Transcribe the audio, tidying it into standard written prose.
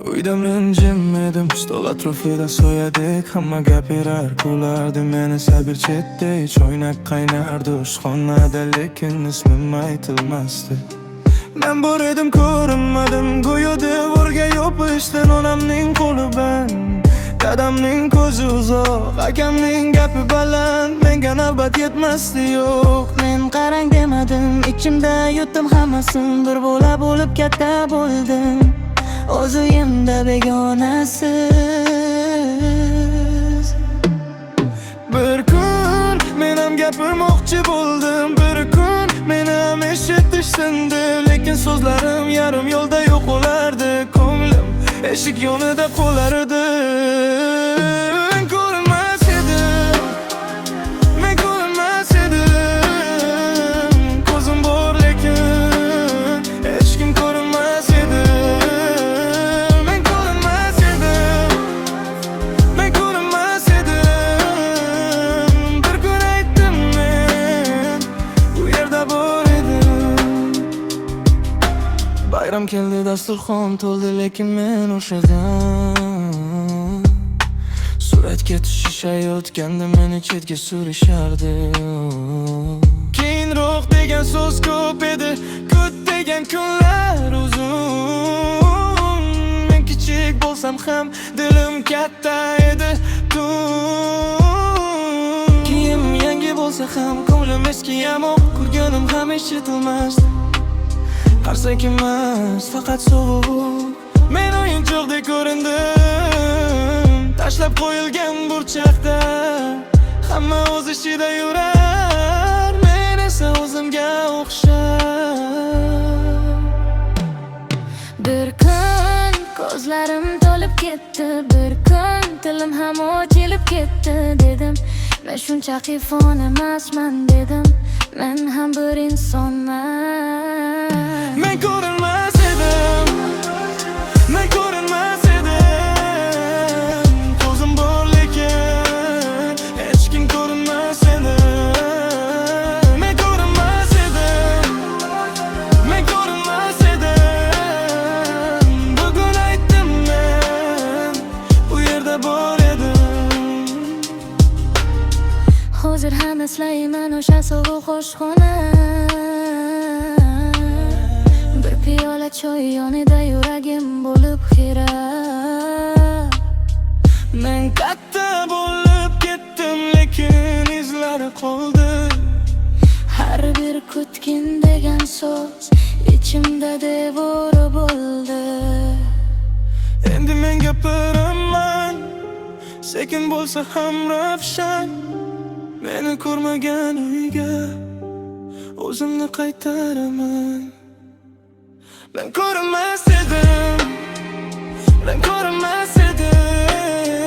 Uyda men jim edim, stol atrofida so'yadik. Hamma gapirar, kulardi meni sabir chetda. Choynak qaynardi oshxonada, lekin ismim aytilmasdi. Men bor edim, ko'rinmadim, go'yo devorga yopishdi. Onamning qo'li band, dadamning ko'zi uzoq, akamning gapi baland. Menga navbat yetmasdi, yo'q. Men qarang demadim, ichimda yutdim hammasini. Bir bola bo'lib katta bo'ldim, o'z uyimda begonasiz. Bir kun men ham gapirmoqchi bo'ldim, bir kun meni ham eshitishsindi, lekin so'zlarim yarim yo'lda yo'qolardi. Ko'nglim eshik yonida qolardi. Men ko'rinmas edim, men ko'rinmas edim. Ko'zim bor lekin hech kim ko'rinmas edi. Men ko'rinmas edim, men ko'rinmas edim. Bir kun aytdim men bu yerda bor edim. Bayram keldi, dasturxon to'ldi, lekin men o'shadan suratga tushishayotganda meni chetga surishardi. Keyinroq degan so'z ko'p edi, kut degan kunlar uzun. Men kichik bo'lsam ham dilim katta edi. Kiyim yangi bo'lsa ham ko'nglim eski yamoq, kulganim ham eshitilmasdi. Qarsak emas, faqat sovuq. Men o'yinchoqdek ko'rindim, tashlab qo'yilgan burchakda. Hamma o'z ishida yurar, men esa o'zimga o'xshab. Bir kun ko'zlarim to'lib ketdi, bir kun tilim ham ochilib ketdi. Dedim, men shunchaki fon emasman, dedim, men ham bir insonman. Men ko'rinmas edim, men ko'rinmas edim. Ko'zim bor lekin hech kim ko'rinmas edi. Men ko'rinmas edim, men ko'rinmas edim. Bugun aytdim men bu yerda bor edim. Hozir ham eslayman o'sha sovuq oshxona. Bir piyola choy yonida yuragim bo'lib xira. Men katta bo'lib ketdim, lekin izlari qoldi. Har bir kutgin degan so'z ichimda devori bo'ldi. Endi men gapiraman, sekin bo'lsa ham ravshan. Meni ko'rmagan uyga o'zimni qaytaraman. Men ko'rinmas edim, men ko'rinmas edim.